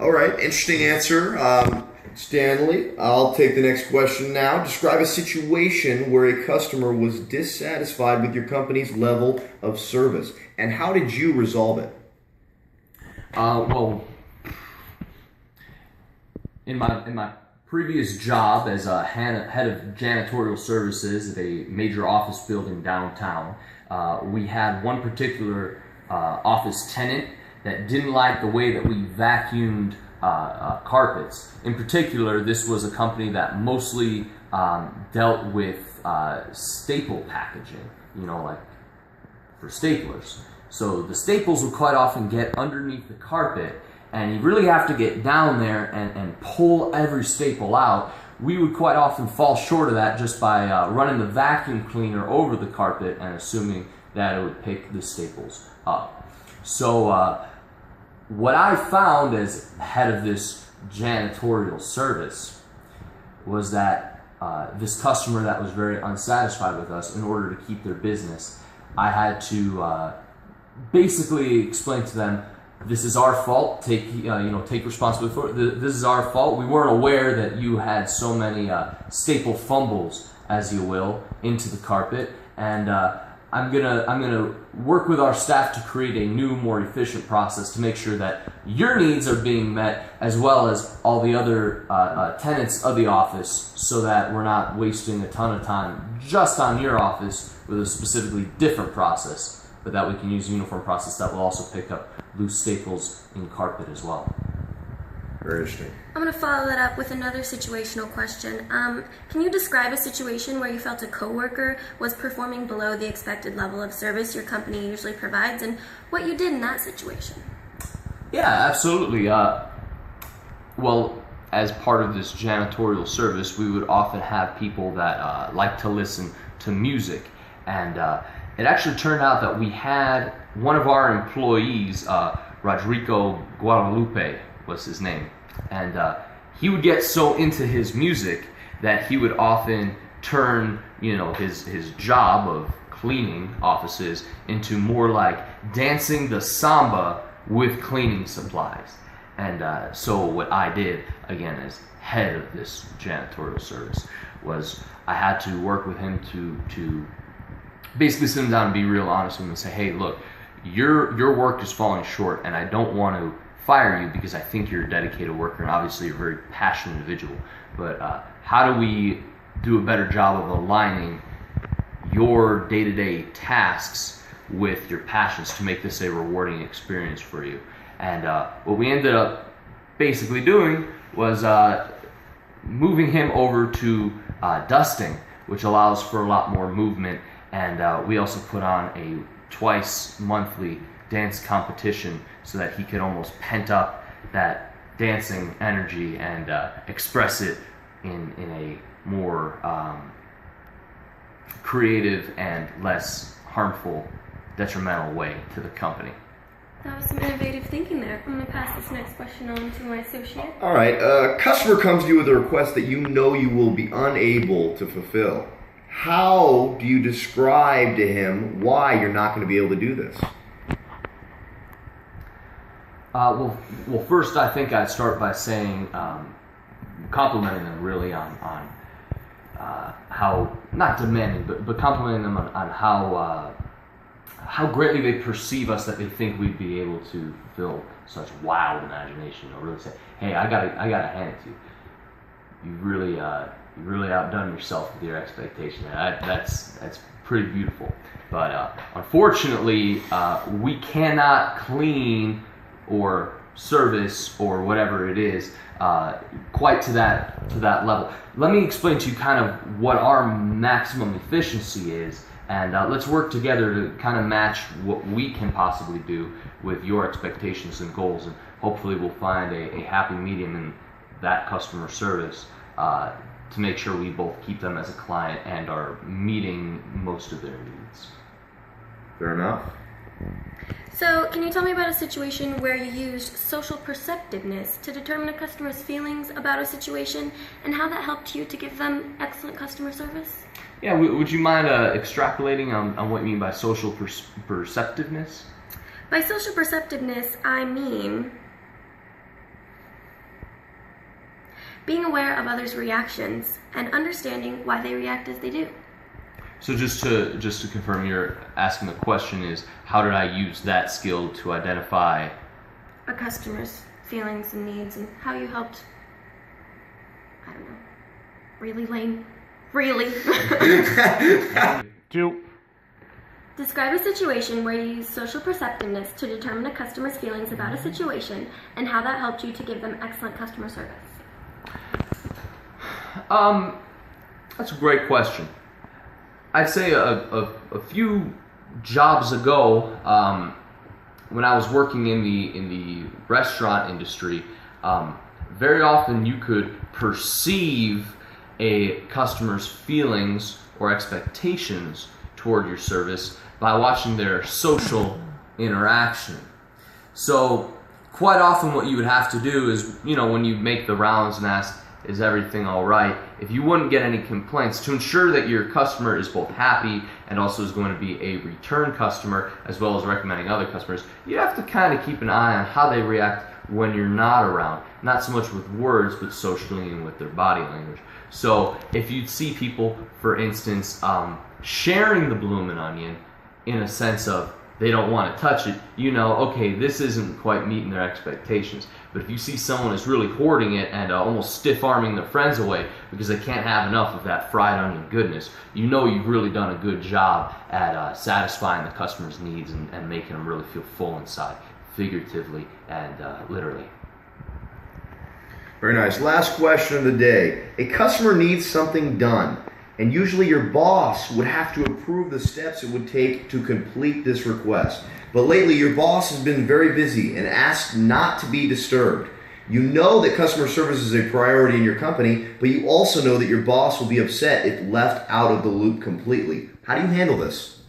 All right, interesting answer. Stanley, I'll take the next question now. Describe a situation where a customer was dissatisfied with your company's level of service, and how did you resolve it? Well, in my previous job as a head of janitorial services at a major office building downtown, we had one particular office tenant that didn't like the way that we vacuumed carpets. In particular, this was a company that mostly dealt with staple packaging, like for staplers. So the staples would quite often get underneath the carpet, and you really have to get down there and pull every staple out. We would quite often fall short of that just by running the vacuum cleaner over the carpet and assuming that it would pick the staples up. So what I found as head of this janitorial service was that this customer that was very unsatisfied with us, in order to keep their business, I had to basically explain to them, this is our fault. Take responsibility for it. This is our fault. We weren't aware that you had so many staple fumbles, as you will, into the carpet, and I'm gonna work with our staff to create a new, more efficient process to make sure that your needs are being met, as well as all the other tenants of the office, so that we're not wasting a ton of time just on your office with a specifically different process, but that we can use a uniform process that will also pick up loose staples in carpet as well. Very interesting. I'm going to follow that up with another situational question. Can you describe a situation where you felt a coworker was performing below the expected level of service your company usually provides, and what you did in that situation? Yeah, absolutely. Well, as part of this janitorial service, we would often have people that like to listen to music, and it actually turned out that we had one of our employees, Rodrigo Guadalupe was his name, and he would get so into his music that he would often turn his job of cleaning offices into more like dancing the samba with cleaning supplies. And so what I did, again as head of this janitorial service, was I had to work with him to basically sit him down and be real honest with him and say, hey, look, your work is falling short, and I don't want to fire you because I think you're a dedicated worker and obviously you're a very passionate individual, but how do we do a better job of aligning your day-to-day tasks with your passions to make this a rewarding experience for you? And what we ended up basically doing was moving him over to dusting, which allows for a lot more movement, and we also put on a twice monthly dance competition so that he could almost pent up that dancing energy and express it in a more creative and less harmful, detrimental way to the company. That was some innovative thinking there. I'm going to pass this next question on to my associate. All right, a customer comes to you with a request that you know you will be unable to fulfill. How do you describe to him why you're not going to be able to do this? Well, first I think I'd start by saying, complimenting them really on how, not demanding, but complimenting them on how greatly they perceive us, that they think we'd be able to fulfill such wild imagination. Really say, hey, I gotta hand it to you. You've really outdone yourself with your expectation. That's pretty beautiful. But unfortunately, we cannot clean or service or whatever it is quite to that level. Let me explain to you kind of what our maximum efficiency is, and let's work together to kind of match what we can possibly do with your expectations and goals, and hopefully we'll find a happy medium in that customer service to make sure we both keep them as a client and are meeting most of their needs. Fair enough. So, can you tell me about a situation where you used social perceptiveness to determine a customer's feelings about a situation, and how that helped you to give them excellent customer service? Yeah, would you mind extrapolating on what you mean by social perceptiveness? By social perceptiveness, I mean being aware of others' reactions, and understanding why they react as they do. So just to confirm, you're asking the question is, how did I use that skill to identify A customer's feelings and needs, and how you helped, I don't know, really lame? Really? Describe a situation where you use social perceptiveness to determine a customer's feelings about a situation, and how that helped you to give them excellent customer service. That's a great question. I'd say a few jobs ago, when I was working in the restaurant industry, very often you could perceive a customer's feelings or expectations toward your service by watching their social interaction. So quite often what you would have to do is, when you make the rounds and ask, is everything all right? If you wouldn't get any complaints, to ensure that your customer is both happy and also is going to be a return customer, as well as recommending other customers, you have to kind of keep an eye on how they react when you're not around. Not so much with words, but socially and with their body language. So if you'd see people, for instance, sharing the bloomin' onion in a sense of they don't want to touch it, okay, this isn't quite meeting their expectations. But if you see someone is really hoarding it and almost stiff-arming their friends away because they can't have enough of that fried onion goodness, you've really done a good job at satisfying the customer's needs and making them really feel full inside, figuratively and literally. Very nice. Last question of the day. A customer needs something done, and usually your boss would have to approve the steps it would take to complete this request. But lately your boss has been very busy and asked not to be disturbed. You know that customer service is a priority in your company, but you also know that your boss will be upset if left out of the loop completely. How do you handle this?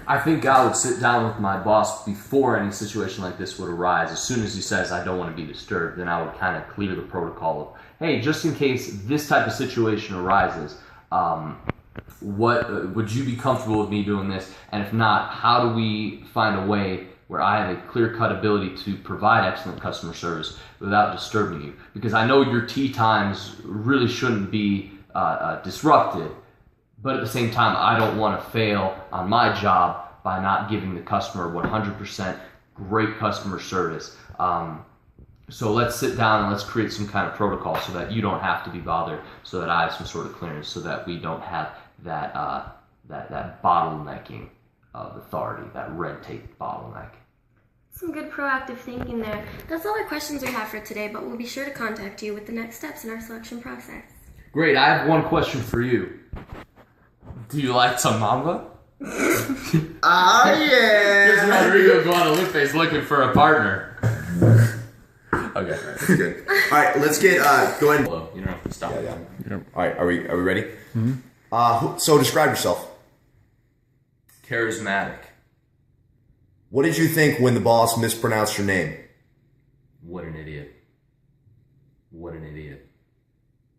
I think I would sit down with my boss before any situation like this would arise. As soon as he says, I don't want to be disturbed, then I would kind of clear the protocol of, hey, just in case this type of situation arises, what would you be comfortable with me doing this? And if not, how do we find a way where I have a clear-cut ability to provide excellent customer service without disturbing you? Because I know your tea times really shouldn't be disrupted, but at the same time, I don't want to fail on my job by not giving the customer 100% great customer service. So let's sit down and let's create some kind of protocol so that you don't have to be bothered, so that I have some sort of clearance, so that we don't have that bottlenecking of authority, that red tape bottleneck. Some good proactive thinking there. That's all the questions we have for today, but we'll be sure to contact you with the next steps in our selection process. Great. I have one question for you. Do you like some mamba? Ah, yeah. Here's Rodrigo Guadalupe's looking for a partner. Okay. That's good. All right, let's get go ahead. Hello. You don't have to stop. Yeah. All right, are we ready? Mm-hmm. So describe yourself. Charismatic. What did you think when the boss mispronounced your name? What an idiot. What an idiot.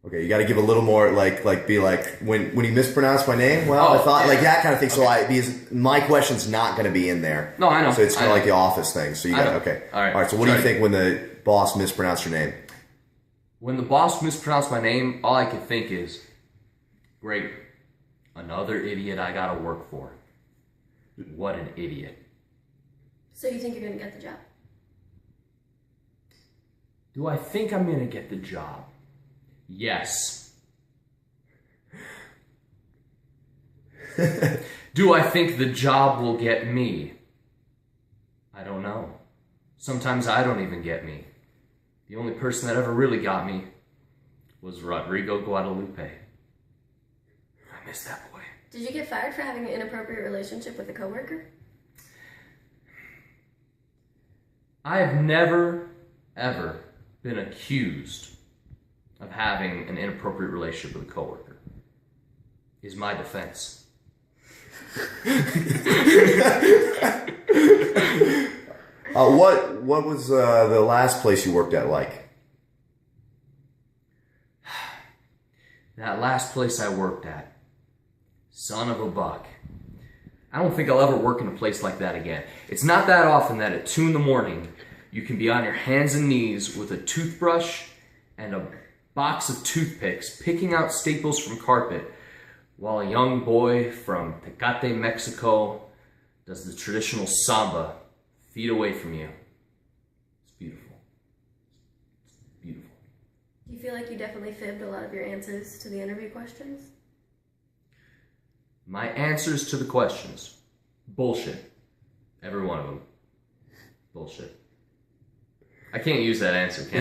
Okay, you got to give a little more, be like, when he mispronounced my name, I thought, that kind of thing. Okay. So because my question's not going to be in there. No, I know. So it's kind of like the office thing. So you got okay. All right. So what do you think when the boss mispronounced your name? When the boss mispronounced my name, all I could think is, great, another idiot I got to work for. What an idiot. So you think you're going to get the job? Do I think I'm going to get the job? Yes. Do I think the job will get me? I don't know. Sometimes I don't even get me. The only person that ever really got me was Rodrigo Guadalupe. I miss that boy. Did you get fired for having an inappropriate relationship with a coworker? I have never, ever been accused of having an inappropriate relationship with a coworker. Is my defense. What was the last place you worked at like? That last place I worked at, son of a buck. I don't think I'll ever work in a place like that again. It's not that often that at 2 in the morning you can be on your hands and knees with a toothbrush and a box of toothpicks, picking out staples from carpet, while a young boy from Tecate, Mexico does the traditional samba feet away from you. It's beautiful. It's beautiful. Do you feel like you definitely fibbed a lot of your answers to the interview questions? My answers to the questions, bullshit. Every one of them. Bullshit. I can't use that answer, can I?